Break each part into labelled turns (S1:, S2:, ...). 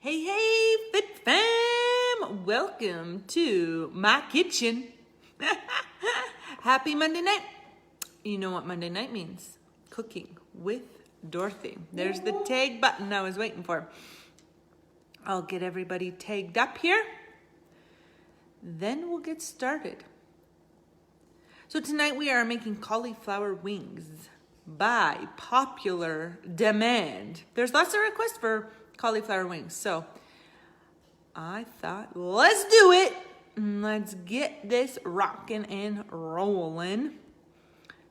S1: Hey, hey, Fit Fam! Welcome to my kitchen. Happy Monday night. You know what Monday night means. Cooking with Dorothy. There's the tag button I was waiting for. I'll get everybody tagged up here. Then we'll get started. So tonight we are making cauliflower wings by popular demand. There's lots of requests for cauliflower wings, so I thought, let's do it. Let's get this rocking and rolling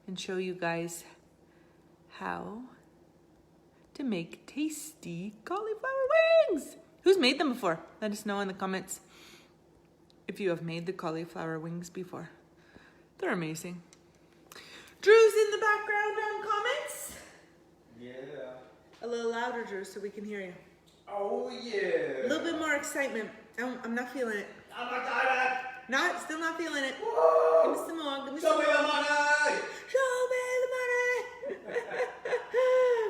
S1: and show you guys how to make tasty cauliflower wings. Who's made them before? Let us know in the comments if you have made the cauliflower wings before. They're amazing. Drew's in the background on comments.
S2: Yeah.
S1: A little louder, Drew, so we can hear you.
S2: Oh yeah.
S1: A little bit more excitement. I'm not feeling it.
S2: I'm not tired.
S1: Still not feeling it.
S2: Whoa.
S1: Give me some more. Give me
S2: Show
S1: some
S2: me
S1: more.
S2: the money.
S1: Show me the money.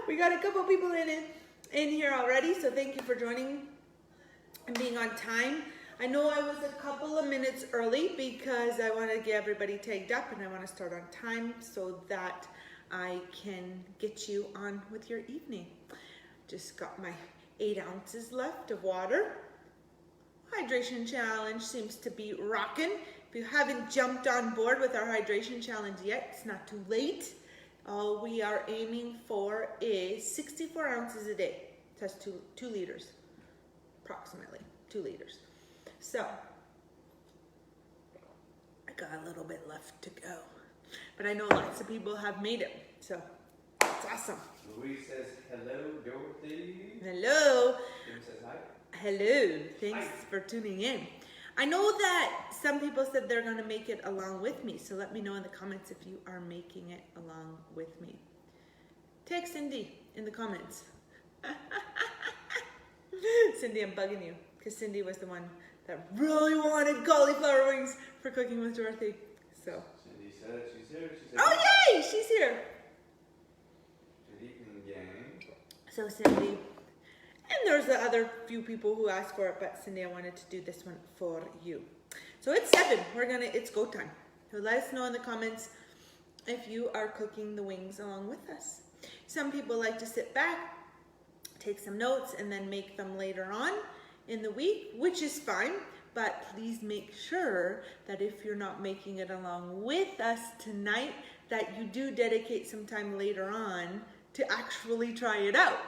S1: We got a couple people in here already, so thank you for joining and being on time. I know I was a couple of minutes early because I want to get everybody tagged up and I want to start on time so that I can get you on with your evening. Just got my 8 ounces left of water. Hydration challenge seems to be rocking. If you haven't jumped on board with our hydration challenge yet, it's not too late. All we are aiming for is 64 ounces a day. That's 2 liters, approximately 2 liters. So, I got a little bit left to go. But I know lots of people have made it, so it's awesome.
S2: Louise says hello, Dorothy.
S1: Hello.
S2: Kim says hi.
S1: Hello. Thanks
S2: Hi.
S1: for tuning in. I know that some people said they're going to make it along with me, so let me know in the comments if you are making it along with me. Tag Cindy in the comments. Cindy, I'm bugging you because Cindy was the one that really wanted cauliflower wings for cooking with Dorothy. So.
S2: Cindy said she's here. She said,
S1: Oh yay! She's here.
S2: Cindy and gang.
S1: So Cindy, and there's the other few people who asked for it, but Cindy, I wanted to do this one for you. So it's 7. It's go time. So let us know in the comments if you are cooking the wings along with us. Some people like to sit back, take some notes, and then make them later on in the week, which is fine, but please make sure that if you're not making it along with us tonight, that you do dedicate some time later on to actually try it out.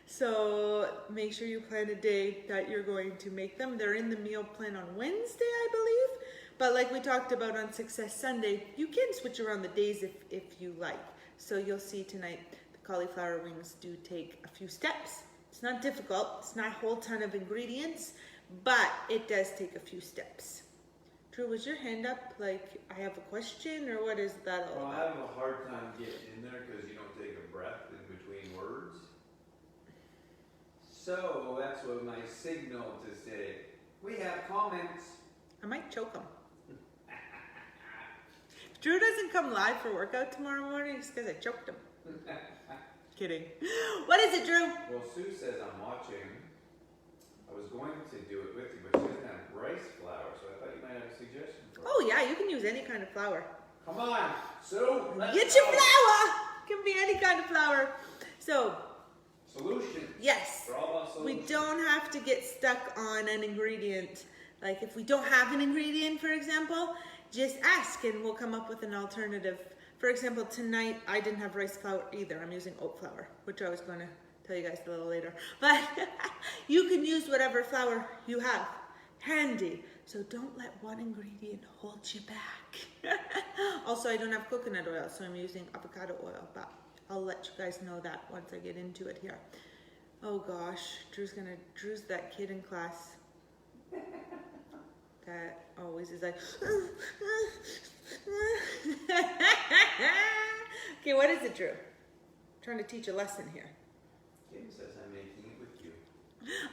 S1: So make sure you plan a day that you're going to make them. They're in the meal plan on Wednesday, I believe, but like we talked about on Success Sunday, you can switch around the days if you like. So you'll see tonight the cauliflower wings do take a few steps. It's not difficult. It's not a whole ton of ingredients, but it does take a few steps. Drew, was your hand up like I have a question, or what is that all
S2: Well, I
S1: about?
S2: have a hard time getting in there because you don't take a breath in between words. So that's what my signal to say, we have comments.
S1: I might choke him. If Drew doesn't come live for workout tomorrow morning, it's because I choked him. Kidding. What is it, Drew?
S2: Well, Sue says I'm watching. I was going to do it with you, but she doesn't have rice flour, so I thought you might have a suggestion for
S1: Oh yeah, you can use any kind of flour.
S2: Come on, Sue, let's
S1: Get
S2: go.
S1: your flour! Can be any kind of flour. So,
S2: Solutions.
S1: yes,
S2: We're all about
S1: we
S2: solutions.
S1: don't have to get stuck on an ingredient. Like if we don't have an ingredient, for example, just ask and we'll come up with an alternative. For example, tonight I didn't have rice flour either. I'm using oat flour, which I was going to tell you guys a little later. But you can use whatever flour you have handy. So don't let one ingredient hold you back. Also, I don't have coconut oil, so I'm using avocado oil, but I'll let you guys know that once I get into it here. Oh gosh, Drew's that kid in class that always is like, okay, what is it, Drew? I'm trying to teach a lesson here.
S2: Kim says I'm making it with you.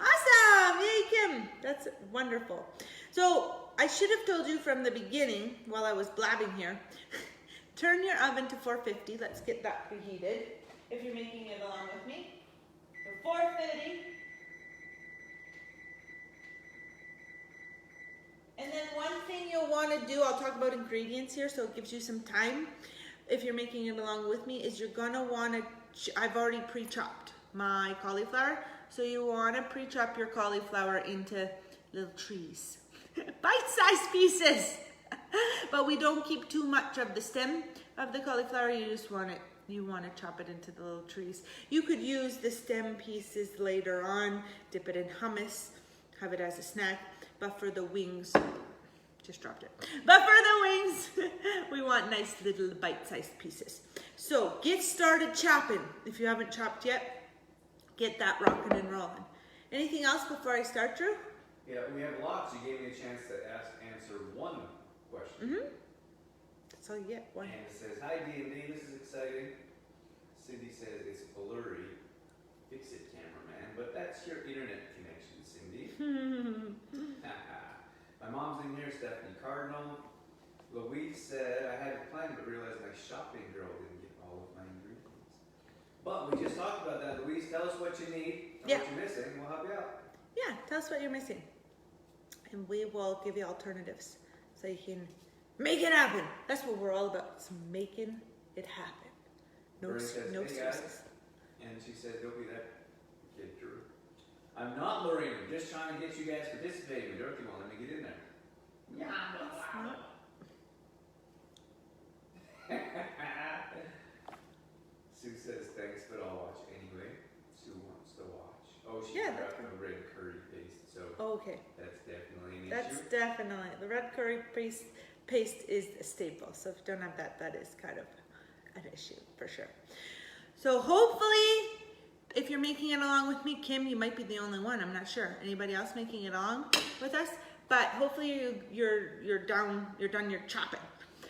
S1: Awesome! Yay, Kim! That's wonderful. So, I should have told you from the beginning, while I was blabbing here, turn your oven to 450. Let's get that preheated. If you're making it along with me. So 450. do, I'll talk about ingredients here, so it gives you some time. If you're making it along with me, is you're gonna wanna, I've already pre-chopped my cauliflower, so you wanna pre-chop your cauliflower into little trees. Bite-sized pieces! But we don't keep too much of the stem of the cauliflower, you wanna chop it into the little trees. You could use the stem pieces later on, dip it in hummus, have it as a snack, but for the wings, just dropped it. But for the wings, we want nice little bite-sized pieces. So get started chopping. If you haven't chopped yet, get that rocking and rolling. Anything else before I start, Drew?
S2: Yeah, we have lots. You gave me a chance to answer one question.
S1: Mm-hmm. That's all you get, one.
S2: And it says, hi D&D, this is exciting. Cindy says it's blurry. Fix it, cameraman. But that's your internet connection, Cindy. My mom's in here, Stephanie Cardinal. Louise said, I had a plan but realized my shopping girl didn't get all of my ingredients. But we just talked about that. Louise, tell us what you need, what you're missing, and we'll help you out.
S1: Yeah, tell us what you're missing. And we will give you alternatives so you can make it happen. That's what we're all about. It's making it happen. No excuses.
S2: And she said, don't be that kid, Drew. I'm not luring him, just trying to get you guys participating. Dorothy won't let me get in there. Sue says thanks, but I'll watch anyway. Sue wants to watch. Oh, she's grabbing the red curry paste, so
S1: okay.
S2: That's definitely an issue.
S1: That's definitely, the red curry paste is a staple. So if you don't have that, that is kind of an issue for sure. So hopefully, if you're making it along with me, Kim, you might be the only one. I'm not sure. Anybody else making it along with us? But hopefully you're done your chopping.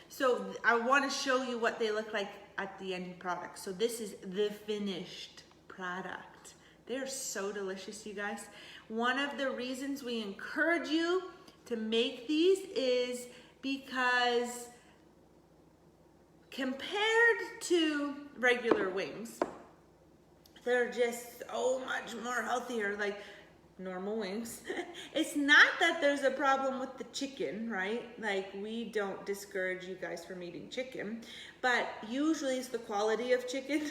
S1: So I want to show you what they look like at the end product. So this is the finished product. They're so delicious, you guys. One of the reasons we encourage you to make these is because compared to regular wings, they're just so much more healthier, like normal wings. It's not that there's a problem with the chicken, right? Like, we don't discourage you guys from eating chicken, but usually it's the quality of chicken.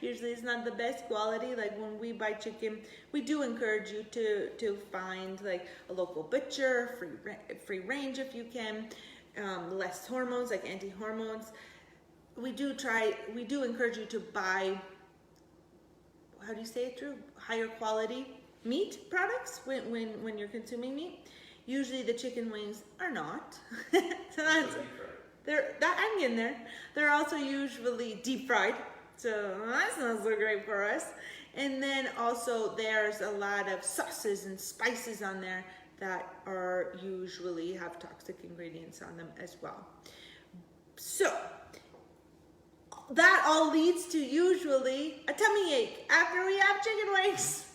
S1: Usually it's not the best quality. Like, when we buy chicken, we do encourage you to find like a local butcher, free range if you can, less hormones, like anti-hormones. We do encourage you to buy, how do you say it, Drew? Higher quality meat products when you're consuming meat. Usually the chicken wings are not. So I'm getting there. They're also usually deep fried. So that's not so great for us. And then also there's a lot of sauces and spices on there that are usually have toxic ingredients on them as well. So that all leads to usually a tummy ache after we have chicken wings.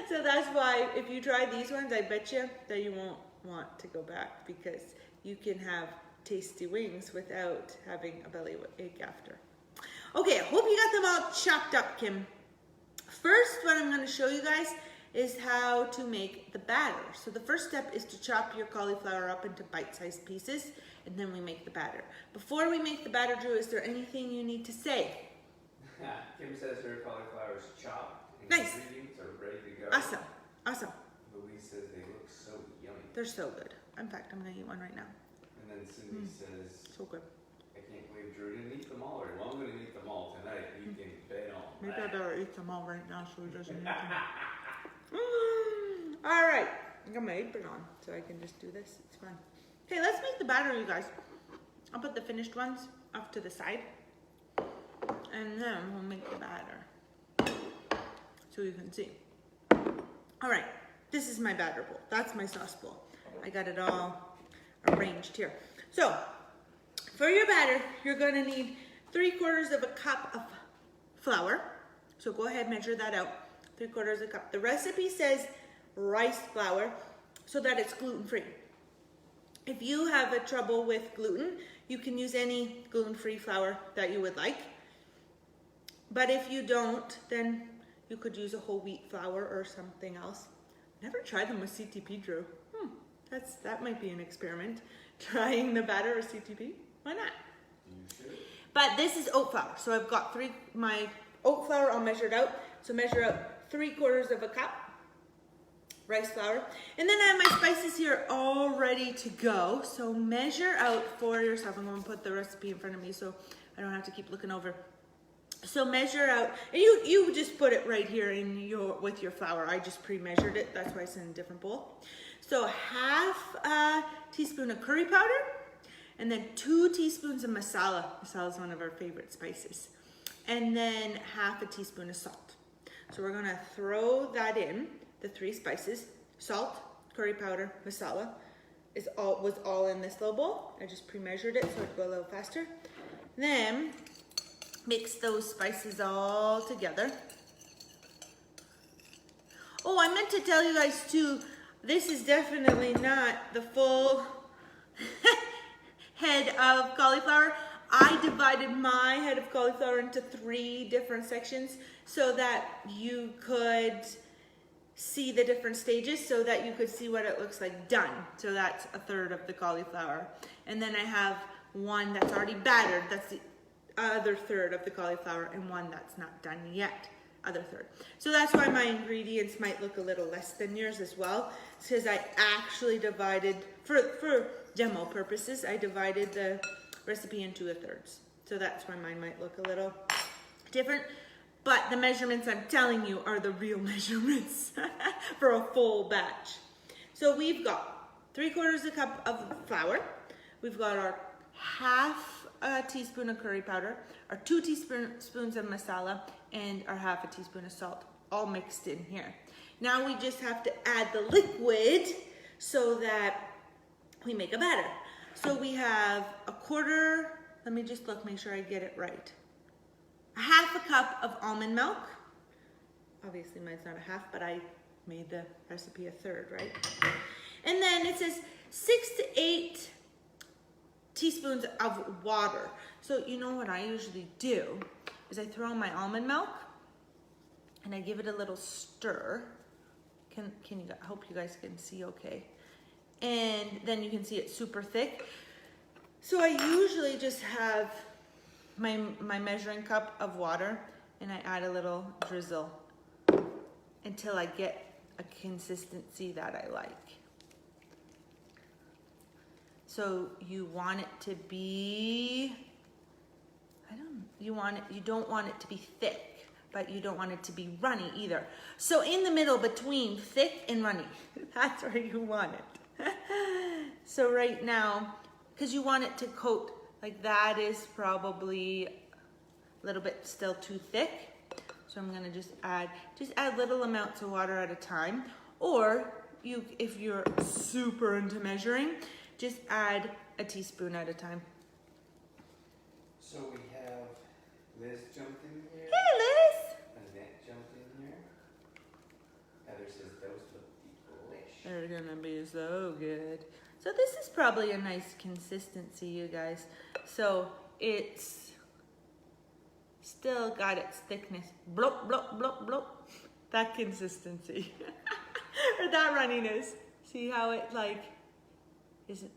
S1: So that's why if you try these ones, I bet you that you won't want to go back, because you can have tasty wings without having a belly ache after. Okay, I hope you got them all chopped up, Kim. First, what I'm going to show you guys is how to make the batter. So the first step is to chop your cauliflower up into bite-sized pieces, and then we make the batter. Before we make the batter, Drew, is there anything you need to say?
S2: Kim says her cauliflower is chopped and
S1: nice.
S2: Ingredients are ready to go.
S1: Awesome, awesome.
S2: Louise says they look so yummy.
S1: They're so good. In fact, I'm gonna eat one right now.
S2: And then Cindy says,
S1: so good.
S2: I can't believe Drew didn't eat them all already. Well, I'm gonna eat them all tonight. You can bet on
S1: Maybe
S2: that.
S1: I better eat them all right now so he doesn't eat them. All right, I got my apron on so I can just do this. It's fun. Okay, let's make the batter, you guys. I'll put the finished ones off to the side, and then we'll make the batter so you can see. All right, this is my batter bowl. That's my sauce bowl. I got it all arranged here. So for your batter, you're gonna need 3/4 of a cup of flour. So go ahead, measure that out. 3/4 of a cup. The recipe says rice flour so that it's gluten-free. If you have trouble with gluten, you can use any gluten-free flour that you would like. But if you don't, then you could use a whole wheat flour or something else. Never tried them with CTP, Drew. That might be an experiment. Trying the batter or CTP. Why not?
S2: You should.
S1: But this is oat flour. So I've got my oat flour all measured out. So measure out 3/4 of a cup rice flour. And then I have my spices here all ready to go. So measure out for yourself. I'm going to put the recipe in front of me so I don't have to keep looking over. So measure out, and you just put it right here with your flour. I just pre-measured it. That's why it's in a different bowl. So 1/2 teaspoon of curry powder, and then 2 teaspoons of masala. Masala is one of our favorite spices. And then 1/2 teaspoon of salt. So we're gonna throw that in, the 3 spices. Salt, curry powder, masala was all in this little bowl. I just pre-measured it so it'd go a little faster. Then mix those spices all together. Oh, I meant to tell you guys too, this is definitely not the full head of cauliflower. I divided my head of cauliflower into 3 different sections so that you could see the different stages, so that you could see what it looks like done. So that's 1/3 of the cauliflower. And then I have one that's already battered. That's the other 1/3 of the cauliflower, and one that's not done yet, other 1/3. So that's why my ingredients might look a little less than yours as well, because I actually divided, for demo purposes, I divided the recipe into 1/3. So that's why mine might look a little different. But the measurements I'm telling you are the real measurements for a full batch. So we've got 3/4 cup of flour. We've got our 1/2 teaspoon of curry powder, our 2 teaspoons of masala, and our 1/2 teaspoon of salt, all mixed in here. Now we just have to add the liquid so that we make a batter. So we have 1/4, let me just look, make sure I get it right. 1/2 cup of almond milk. Obviously mine's not 1/2, but I made the recipe 1/3, right? And then it says 6 to 8 teaspoons of water. So you know what I usually do is I throw in my almond milk and I give it a little stir. I hope you guys can see okay. And then you can see it's super thick. So I usually just have my measuring cup of water and I add a little drizzle until I get a consistency that I like. So you want it to be, you don't want it to be thick, but you don't want it to be runny either. So in the middle between thick and runny, that's where you want it. So right now, because you want it to coat, like that is probably a little bit still too thick. So I'm gonna just add little amounts of water at a time. Or if you're super into measuring, just add a teaspoon at a time.
S2: So we have Liz jumped in here.
S1: Hey Liz!
S2: Annette jumped in here. Heather says those look delish.
S1: They're gonna be so good. So this is probably a nice consistency, you guys. So it's still got its thickness. Blop, blop, blop, blop. That consistency. Or that runniness. See how it isn't,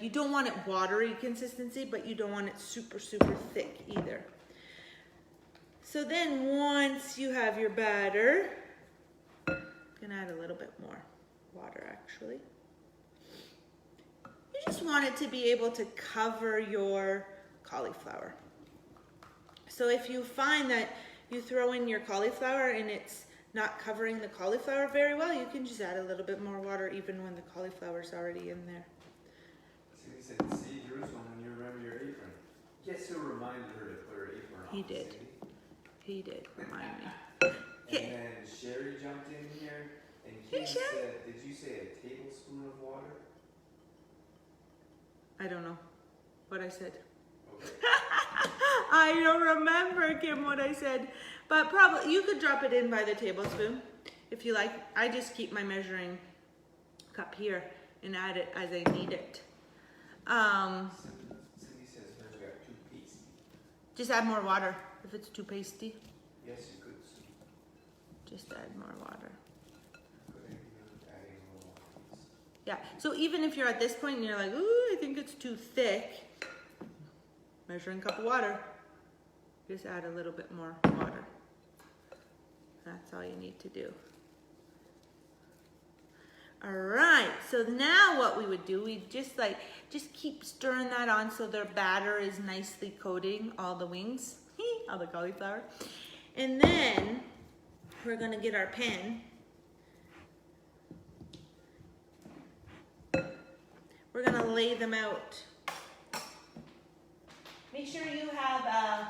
S1: you don't want it watery consistency, but you don't want it super, super thick either. So then once you have your batter, I'm gonna add a little bit more water actually. You just want it to be able to cover your cauliflower. So if you find that you throw in your cauliflower and it's not covering the cauliflower very well, you can just add a little bit more water even when the cauliflower's already in there.
S2: Cindy said, see Jerusalem when you remember your apron. Guess who reminded her to put her apron on?
S1: He did.
S2: Cindy?
S1: He did remind me.
S2: And then Sherry jumped in here and Kim said, did you say a tablespoon of water?
S1: I don't know what I said.
S2: Okay.
S1: I don't remember, Kim, what I said. But probably, you could drop it in by the tablespoon if you like. I just keep my measuring cup here and add it as I need it.
S2: Cindy says hers got too pasty.
S1: Just add more water if it's too pasty.
S2: Yes, you could see.
S1: Just add more water.
S2: Good idea, adding a little more, please.
S1: Yeah, so even if you're at this point and you're like, ooh, I think it's too thick, measuring cup of water, just add a little bit more water. That's all you need to do. All right, so now what we would do, we just keep stirring that on so their batter is nicely coating all the wings, all the cauliflower. And then we're gonna get our pan. We're gonna lay them out. Make sure you have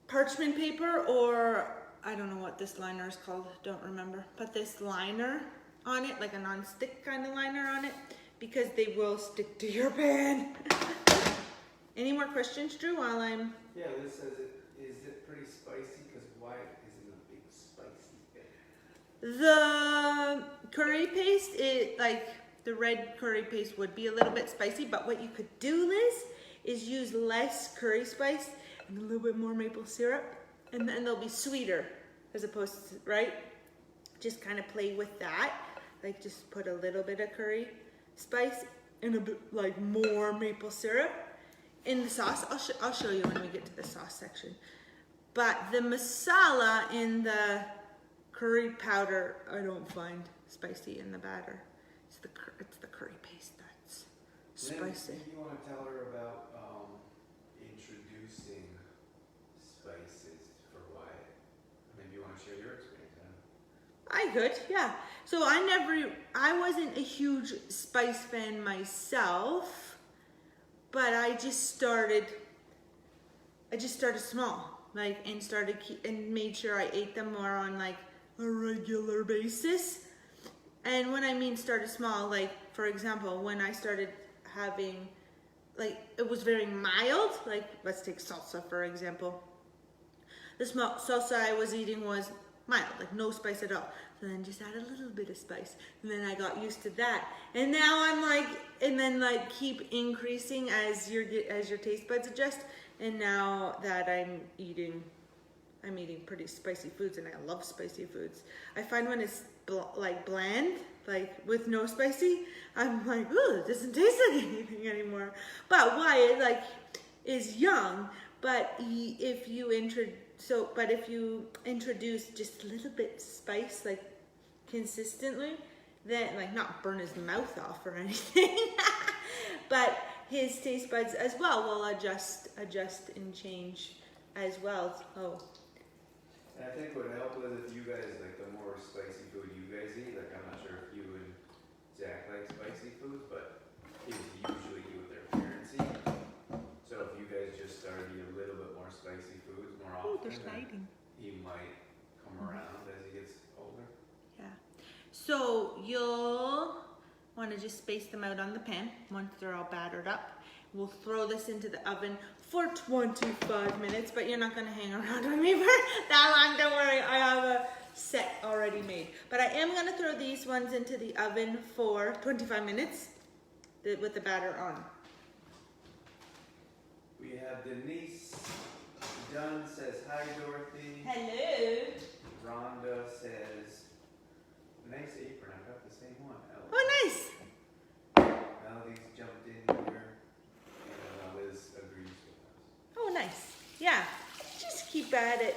S1: parchment paper, or I don't know what this liner is called, don't remember, but this liner on it, like a non-stick kind of liner on it, because they will stick to your pan. Any more questions, Drew, while I'm...
S2: Yeah, Liz says, is it pretty spicy? Because Wyatt isn't a big spicy fan.
S1: The curry paste, the red curry paste would be a little bit spicy, but what you could do, Liz, is use less curry spice and a little bit more maple syrup, and then they'll be sweeter as opposed to, right? Just kind of play with that. Like just put a little bit of curry spice and a bit like more maple syrup in the sauce. I'll show you when we get to the sauce section. But the masala in the curry powder, I don't find spicy in the batter. It's the curry paste that's spicy.
S2: Then you want to tell her about introducing spices for Wyatt. Maybe you want to share your experience.
S1: I could, yeah. So I wasn't a huge spice fan myself, but I just started small, and made sure I ate them more on like a regular basis. And when I mean started small, like for example, when I started having, like it was very mild, like let's take salsa for example. The salsa I was eating was mild, like no spice at all. So then just add a little bit of spice. And then I got used to that. And now I'm like, and then like keep increasing as your taste buds adjust. And now that I'm eating pretty spicy foods, and I love spicy foods. I find when it's bland, like with no spicy, I'm like, ooh, it doesn't taste like anything anymore. But Wyatt is young, but if you introduce just a little bit spice, like consistently, then like not burn his mouth off or anything, but his taste buds as well will adjust and change as well. Oh.
S2: And I think what would help is if you guys, like the more spicy food you guys eat, like I'm not sure if you and Zach like spicy foods, but kids usually eat what their parents eat. So if you guys just started eating a little bit more spicy foods more often,
S1: they're sliding.
S2: He might come around as he gets older.
S1: Yeah. So you'll want to just space them out on the pan once they're all battered up. We'll throw this into the oven for 25 minutes, but you're not going to hang around with me for that long. Don't worry, I have a set already made. But I am going to throw these ones into the oven for 25 minutes with the batter on.
S2: We have Denise Dunn says, hi Dorothy.
S1: Hello.
S2: Rhonda says, nice apron, I got the same one.
S1: Oh, nice.
S2: Melody's jumped in here, and Liz agrees with us.
S1: Oh, nice. Yeah, just keep at it.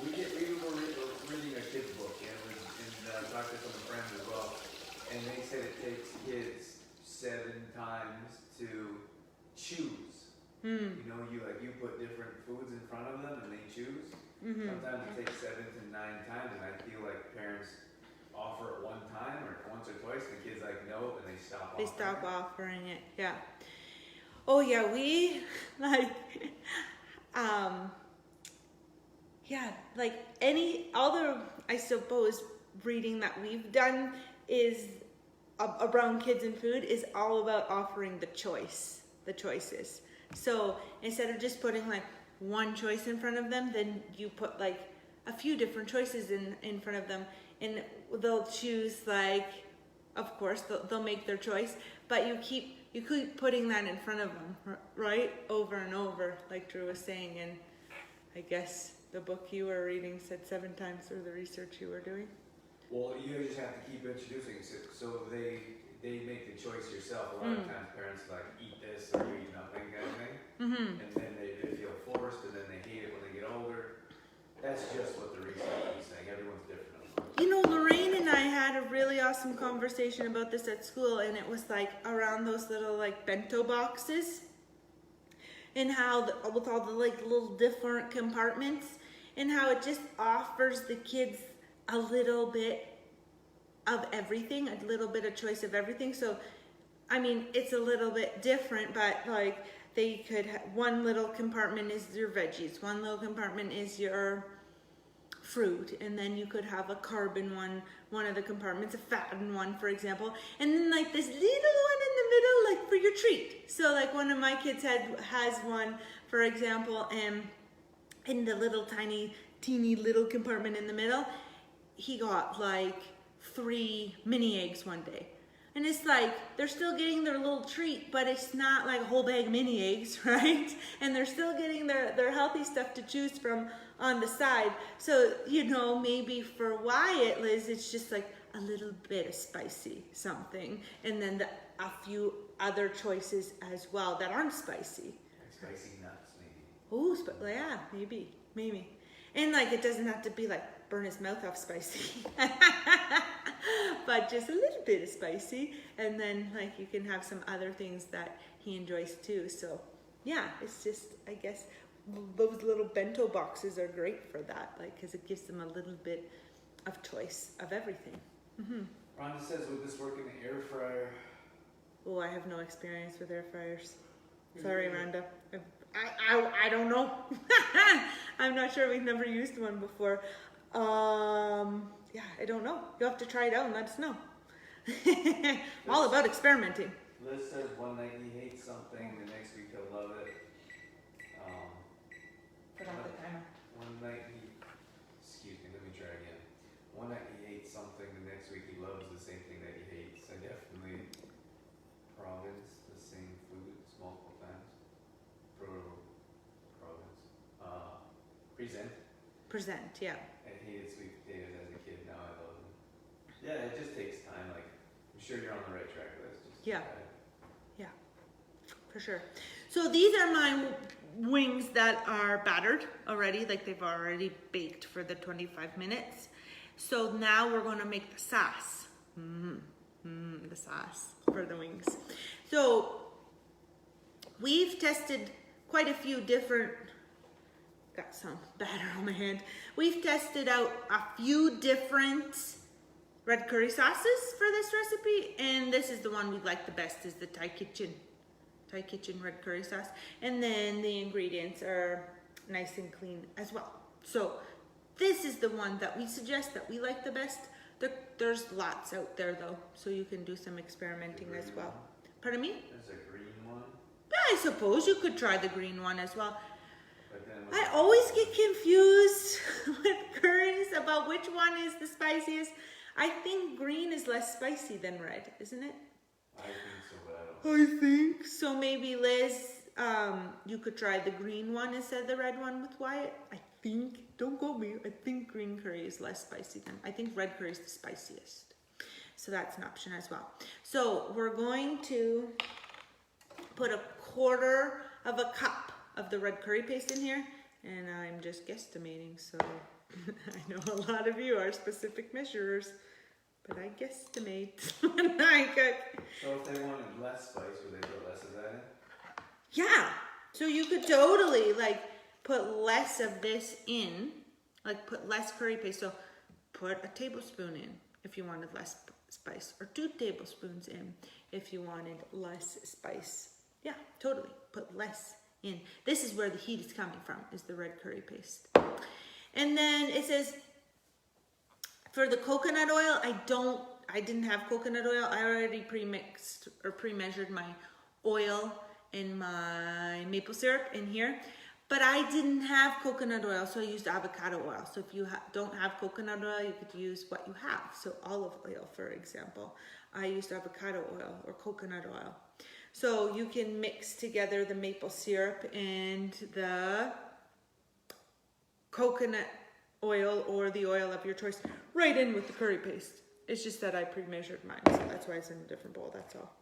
S2: We were reading a kid's book, and talked to some friends as well, and they said it takes kids 7 times to choose. You know, you put different foods in front of them and they choose. Sometimes it takes 7 to 9 times, and I feel like parents offer it one time or once or twice, the kids like no, and they stop.
S1: They stop offering it. Yeah. Oh yeah, we yeah, like all the, I suppose, reading that we've done is around kids and food is all about offering the choices. So instead of just putting like one choice in front of them, then you put like a few different choices in front of them, and they'll choose, like, of course they'll make their choice, but you keep putting that in front of them, right, over and over, like Drew was saying. And I guess the book you were reading said 7 times through the research you were doing.
S2: Well, you just have to keep introducing it, so they make the choice yourself. A lot of times parents like eat this or you eat nothing kind of thing, and then they feel forced, and then they hate it when they get older. That's just what the research is saying. Everyone's different.
S1: You know, Lorraine and I had a really awesome conversation about this at school, and it was like around those little like bento boxes, and how with all the like little different compartments, and how it just offers the kids a little bit of everything, a little bit of choice of everything. So, I mean, it's a little bit different, but like they could one little compartment is your veggies, one little compartment is your fruit, and then you could have a carb in one of the compartments, a fat in one, for example, and then like this little one in the middle, like for your treat. So like one of my kids has one, for example, and in the little teeny little compartment in the middle, he got like 3 mini eggs one day. And it's like, they're still getting their little treat, but it's not like a whole bag of mini eggs, right? And they're still getting their healthy stuff to choose from on the side. So, you know, maybe for Wyatt, Liz, it's just like a little bit of spicy something. And then a few other choices as well that aren't spicy.
S2: Like spicy nuts, maybe.
S1: Oh, yeah, maybe. And like, it doesn't have to be like burn his mouth off spicy, but just a little bit of spicy. And then like you can have some other things that he enjoys too. So yeah, it's just, I guess those little bento boxes are great for that, like, cause it gives them a little bit of choice of everything.
S2: Rhonda says, would this work in the air fryer?
S1: Oh, I have no experience with air fryers. Sorry, Rhonda. I don't know. I'm not sure. We've never used one before. Yeah, I don't know. You'll have to try it out and let us know. All about experimenting.
S2: Liz says one night he hates something, the next week he'll love it.
S1: Put on the timer.
S2: One night excuse me, let me try again. One night he hates something, the next week he loves the same thing that he hates. I definitely province the same foods multiple times. Present.
S1: Yeah.
S2: I hated sweet potatoes as a kid, now I love them. Yeah, it just takes time. Like, I'm sure you're on the right track, Liz.
S1: Yeah, for sure. So these are my wings that are battered already, like they've already baked for the 25 minutes. So now we're going to make the sauce. The sauce for the wings. So we've tested quite a few different, got some batter on my hand. We've tested out a few different red curry sauces for this recipe, and this is the one we like the best, is the Thai Kitchen red curry sauce. And then the ingredients are nice and clean as well. So this is the one that we suggest that we like the best. There's lots out there though, so you can do some experimenting as well. Pardon me?
S2: There's a green one.
S1: Yeah, I suppose you could try the green one as well.
S2: But
S1: I always get confused with curries about which one is the spiciest. I think green is less spicy than red, isn't it?
S2: I think so, but I don't.
S1: I think so. Maybe Liz, you could try the green one instead of the red one with Wyatt. I think, don't quote me, I think green curry is less spicy than, I think red curry is the spiciest. So that's an option as well. So we're going to put 1/4 of a cup of the red curry paste in here, and I'm just guesstimating, so I know a lot of you are specific measurers, but I guesstimate when I cook.
S2: So if they wanted less spice, would they put less of that in?
S1: Yeah, so you could totally like put less of this in, like put less curry paste. So put a tablespoon in if you wanted less spice, or 2 tablespoons in if you wanted less spice. Yeah, totally, put less in. This is where the heat is coming from, is the red curry paste. And then it says for the coconut oil, I didn't have coconut oil. I already pre-mixed or pre-measured my oil and my maple syrup in here, but I didn't have coconut oil, so I used avocado oil. So if you don't have coconut oil, you could use what you have. So olive oil, for example. I used avocado oil or coconut oil. So you can mix together the maple syrup and the coconut oil or the oil of your choice right in with the curry paste. It's just that I pre-measured mine, so that's why it's in a different bowl, that's all.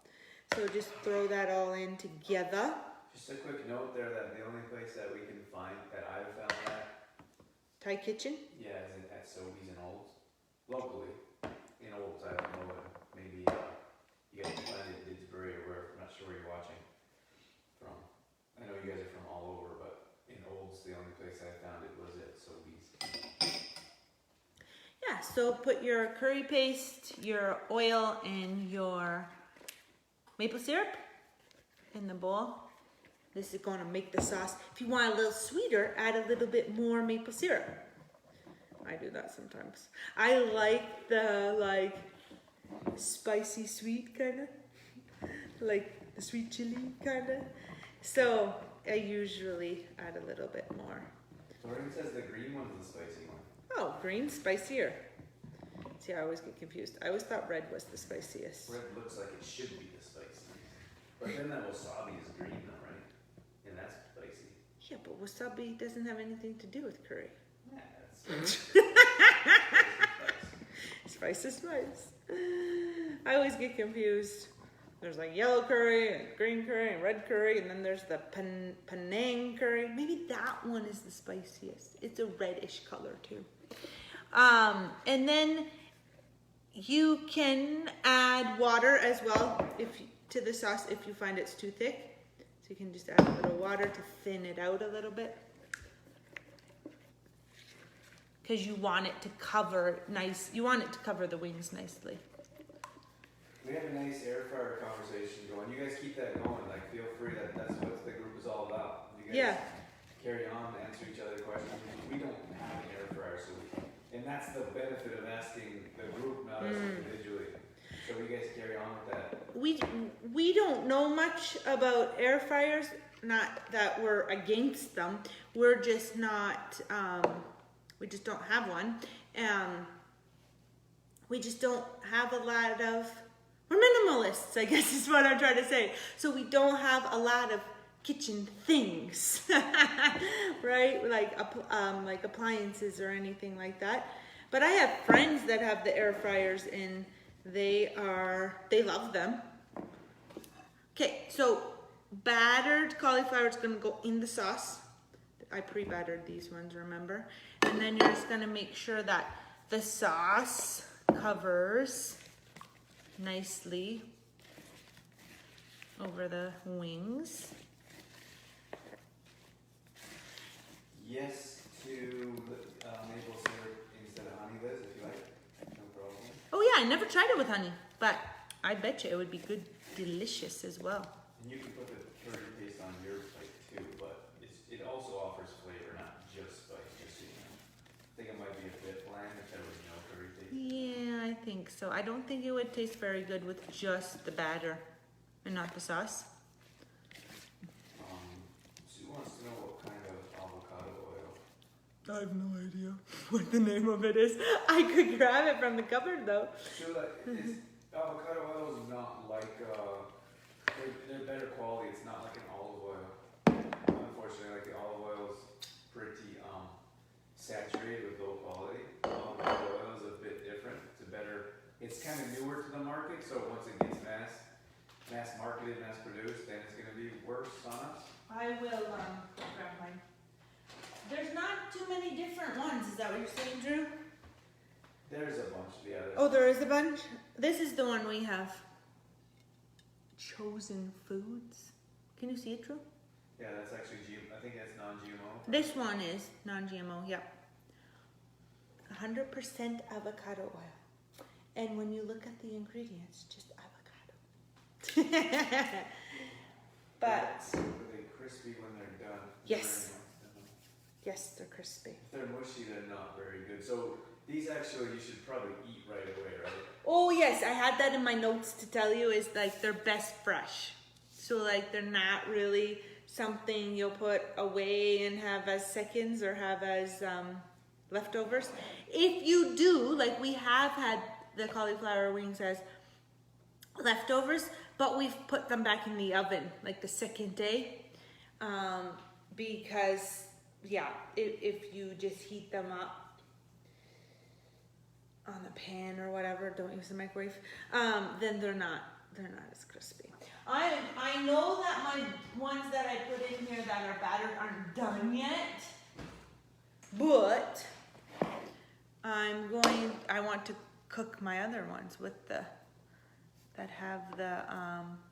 S1: So just throw that all in together.
S2: Just a quick note there that the only place that we can find, that I've found that.
S1: Thai kitchen?
S2: Yeah, is at Sobeys and Olds. Locally. In Olds, I don't know, maybe you guys can find it in Didsbury or where, I'm not sure where you're watching from. I know you guys are from all over, but in Olds, the only place I found it was at Sobeys.
S1: Yeah, so put your curry paste, your oil, and your maple syrup in the bowl. This is going to make the sauce. If you want a little sweeter, add a little bit more maple syrup. I do that sometimes. I like the spicy sweet kind of, like the sweet chili kind of. So I usually add a little bit more.
S2: Doreen says the green one's the spicy one.
S1: Oh, green, spicier. See, I always get confused. I always thought red was the spiciest.
S2: Red looks like it should be the spiciest. But then that wasabi is green though, right? And that's spicy.
S1: Yeah, but wasabi doesn't have anything to do with curry.
S2: Yeah, that's
S1: Spice is spice. I always get confused. There's like yellow curry and green curry and red curry, and then there's the Penang curry. Maybe that one is the spiciest. It's a reddish color too. And then you can add water as well to the sauce if you find it's too thick. So you can just add a little water to thin it out a little bit. Because you want it to cover the wings nicely.
S2: We have a nice air fryer conversation going. You guys keep that going. Like, feel free. That's what the group is all about. You guys carry on, answer each other's questions. We don't have an air fryer, and that's the benefit of asking the group, not us individually. So you guys carry on with that.
S1: We don't know much about air fryers. Not that we're against them. We're just not. We just don't have one. We just don't have a lot of. We're minimalists, I guess is what I'm trying to say. So we don't have a lot of kitchen things, right? Like appliances or anything like that. But I have friends that have the air fryers and they love them. Okay, so battered cauliflower is gonna go in the sauce. I pre-battered these ones, remember? And then you're just gonna make sure that the sauce covers nicely over the wings.
S2: Yes to maple syrup instead of honey, Liz, if you like. No problem.
S1: Oh yeah, I never tried it with honey, but I bet you it would be good, delicious as well.
S2: And you can put the curry paste on your plate too, but it also offers flavor, not just spice, just so you know. I think it might be a bit bland if there was no curry paste.
S1: Yeah, I think so. I don't think it would taste very good with just the batter and not the sauce.
S2: Sue wants to know what kind of avocado oil.
S1: I have no idea what the name of it is. I could grab it from the cupboard though.
S2: So avocado oil is not like, they're better quality. It's not like an olive oil. Unfortunately, like the olive oil is pretty saturated with low quality. Avocado oil is a bit different. It's kind of newer to the market, so once it gets mass marketed, mass produced, then it's going to be worse on us.
S1: I will grab mine. There's not too many different ones. Is that what you're saying, Drew?
S2: There's a bunch of the others.
S1: Oh, there is a bunch? This is the one we have. Chosen Foods. Can you see it, Drew?
S2: Yeah, that's actually I think that's non-GMO.
S1: This one is non-GMO, yep. 100% avocado oil. And when you look at the ingredients, just avocado. But
S2: are they crispy when they're done?
S1: yes. Yes, they're crispy.
S2: If they're mushy, they're not very good. So these actually you should probably eat right away, right?
S1: Oh yes, I had that in my notes to tell you is like they're best fresh. So like they're not really something you'll put away and have as seconds or have as leftovers. If you do, like we have had the cauliflower wings as leftovers, but we've put them back in the oven like the second day because yeah, if you just heat them up on the pan or whatever, don't use the microwave, then they're not as crispy. I know that my ones that I put in here that are battered aren't done yet, but I want to cook my other ones with that have the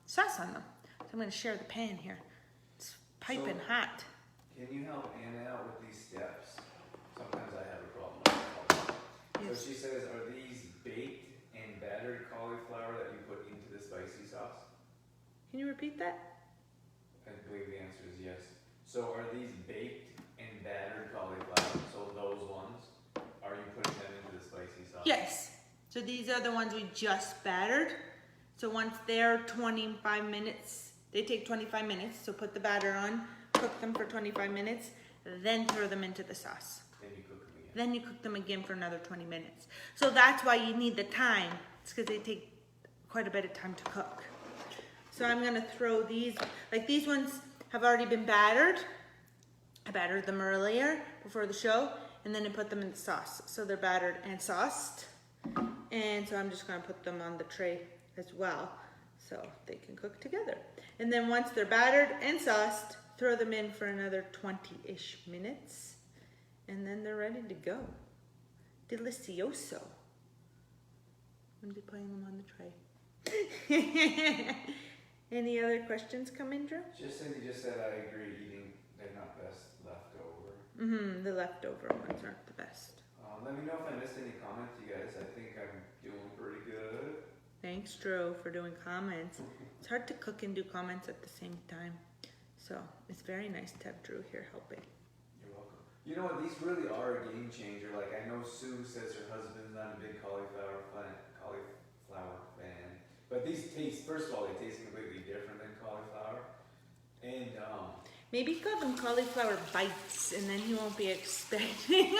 S1: sauce on them. So I'm going to share the pan here. It's piping hot.
S2: Can you help Anna out with these steps? Sometimes I have a problem with that.
S1: Yes.
S2: So she says, are these baked and battered cauliflower that you put into the spicy sauce?
S1: Can you repeat that?
S2: I believe the answer is yes. So are these baked and battered cauliflower? So those ones, are you putting them into the spicy sauce?
S1: Yes. So these are the ones we just battered. So once they're 25 minutes, they take 25 minutes. So put the batter on, cook them for 25 minutes, then throw them into the sauce.
S2: Then you cook them again.
S1: Then you cook them again for another 20 minutes. So that's why you need the time. It's because they take quite a bit of time to cook. So I'm gonna throw these, like these ones have already been battered. I battered them earlier before the show, and then I put them in the sauce. So they're battered and sauced. And so I'm just gonna put them on the tray as well, so they can cook together. And then once they're battered and sauced, throw them in for another 20-ish minutes. And then they're ready to go. Delicioso. I'm gonna be putting them on the tray. Any other questions come in, Drew?
S2: Cindy just said I agree, they're not best leftover.
S1: The leftover ones aren't the best.
S2: Let me know if I missed any comments, you guys. I think I'm doing pretty good.
S1: Thanks, Drew, for doing comments. It's hard to cook and do comments at the same time. So it's very nice to have Drew here helping.
S2: You're welcome. You know what? These really are a game changer. Like, I know Sue says her husband's not a big cauliflower fan. But these taste, first of all, they taste completely different than cauliflower. And,
S1: maybe call them cauliflower bites, and then he won't be expecting.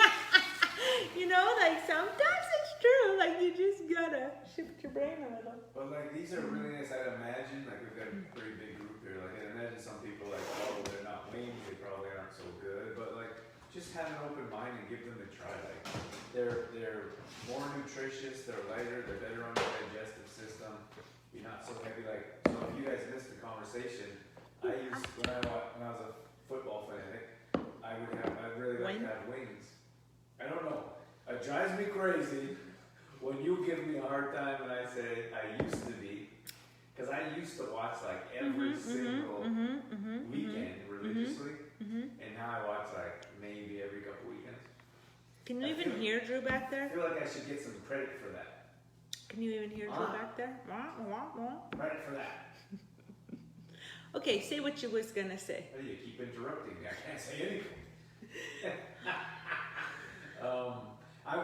S1: You know, like sometimes it's true. Like you just gotta shift your brain a little.
S2: But like these are really nice. I'd imagine, like we've got a pretty big group here. Like I'd imagine some people like, oh, they're not wings. They probably aren't so good. But like, just have an open mind and give them a try. Like they're more nutritious. They're lighter. They're better on your digestive system. You're not so heavy. Like, so if you guys missed the conversation, I used when I was a football fanatic, I'd really like to have wings. I don't know. It drives me crazy when you give me a hard time and I say I used to be, because I used to watch like every single weekend religiously, and now I watch like maybe every couple weekends.
S1: Can you even hear Drew back there?
S2: I feel like I should get some credit for that.
S1: Can you even hear Drew back there?
S2: Credit for that.
S1: Okay, say what you was gonna say.
S2: How do you keep interrupting me? I can't say anything.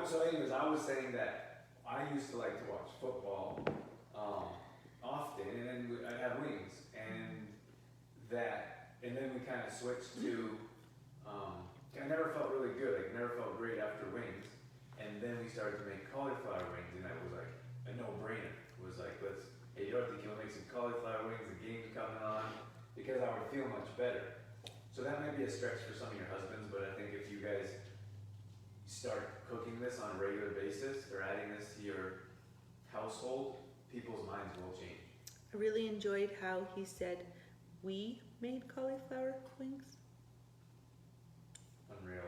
S2: So anyways, I was saying that I used to like to watch football often, and then I'd have wings, and then we kind of switched to, I never felt really good, like never felt great after wings, and then we started to make cauliflower wings, and that was like a no-brainer. It was like, hey Dorothy, can we make some cauliflower wings, the game's coming on, because I would feel much better. So that might be a stretch for some of your husbands, but I think if you guys start cooking this on a regular basis or adding this to your household, people's minds will change.
S1: I really enjoyed how he said we made cauliflower wings.
S2: Unreal.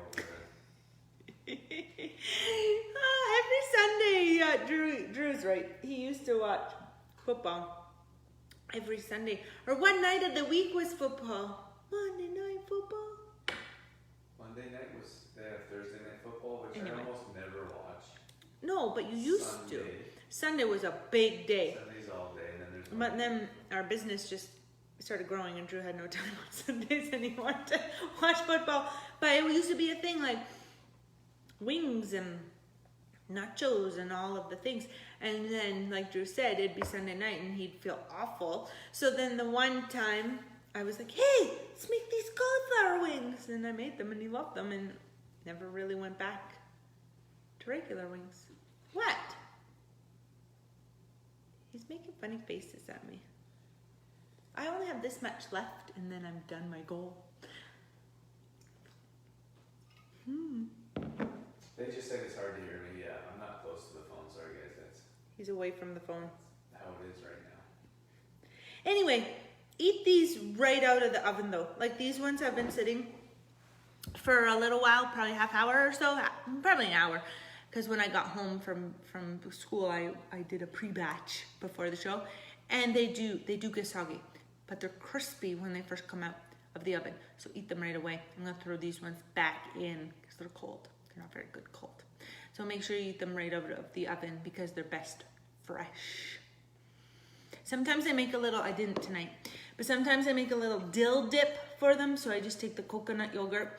S1: Every Sunday, Drew's right. He used to watch football every Sunday. Or one night of the week was football. Monday night football.
S2: Monday night was Thursday night football, which I almost never watch.
S1: No, but you used to. Sunday was a big day.
S2: Sunday's all day, and then there's.
S1: But then our business just started growing, and Drew had no time on Sundays anymore to watch football. But it used to be a thing, like wings and nachos and all of the things. And then, like Drew said, it'd be Sunday night, and he'd feel awful. So then the one time I was like, hey, let's make these cauliflower wings. And I made them, and he loved them, and never really went back to regular wings. What? He's making funny faces at me. I only have this much left, and then I'm done my goal.
S2: They just said it's hard to hear me. Yeah, I'm not close to the phone. Sorry, guys. That's
S1: He's away from the phone.
S2: how it is right now.
S1: Anyway, eat these right out of the oven though. Like these ones have been sitting for a little while, probably half hour or so, probably an hour. Because when I got home from school, I did a pre-batch before the show. And they do get soggy, but they're crispy when they first come out of the oven. So eat them right away. I'm gonna throw these ones back in because they're cold. They're not very good cold. So make sure you eat them right out of the oven because they're best fresh. Sometimes I make a little, I didn't tonight, but sometimes I make a little dill dip for them. So I just take the coconut yogurt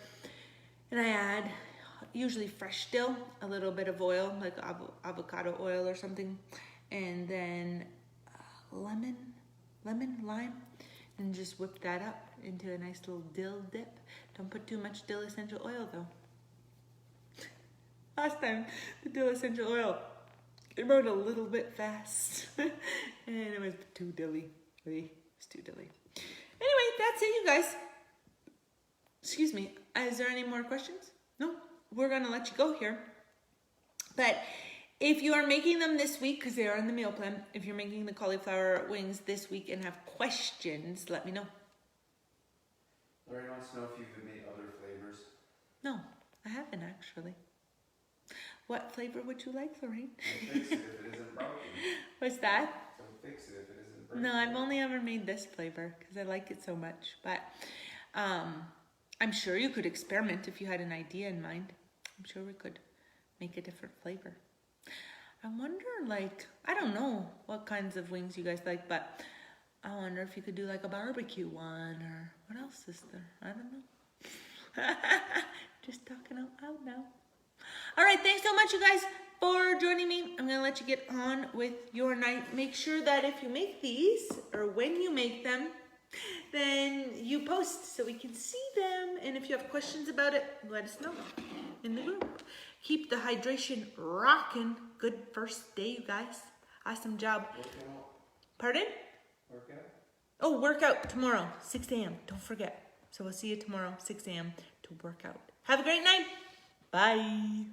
S1: and I add usually fresh dill, a little bit of oil, like avocado oil or something, and then lime, and just whip that up into a nice little dill dip. Don't put too much dill essential oil though. Last time, the dill essential oil came out a little bit fast, and it was too dilly. It was too dilly. Anyway, that's it, you guys. Excuse me. Is there any more questions? No? We're going to let you go here. But if you are making them this week, because they are in the meal plan, if you're making the cauliflower wings this week and have questions, let me know.
S2: Lorraine wants to know if you've made other flavors.
S1: No, I haven't actually. What flavor would you like, Lorraine?
S2: Don't fix it if it isn't broken.
S1: What's that?
S2: Don't fix it if it isn't broken.
S1: No, I've only ever made this flavor because I like it so much. But I'm sure you could experiment if you had an idea in mind. I'm sure we could make a different flavor. I wonder, like, I don't know what kinds of wings you guys like, but I wonder if you could do like a barbecue one, or what else is there? I don't know. Just talking out loud now. All right, thanks so much, you guys, for joining me. I'm gonna let you get on with your night. Make sure that if you make these, or when you make them, then you post so we can see them. And if you have questions about it, let us know in the group. Keep the hydration rocking. Good first day, you guys. Awesome job.
S2: Workout.
S1: Pardon?
S2: Workout.
S1: Oh, workout tomorrow, 6 a.m. Don't forget. So we'll see you tomorrow, 6 a.m. to work out. Have a great night. Bye.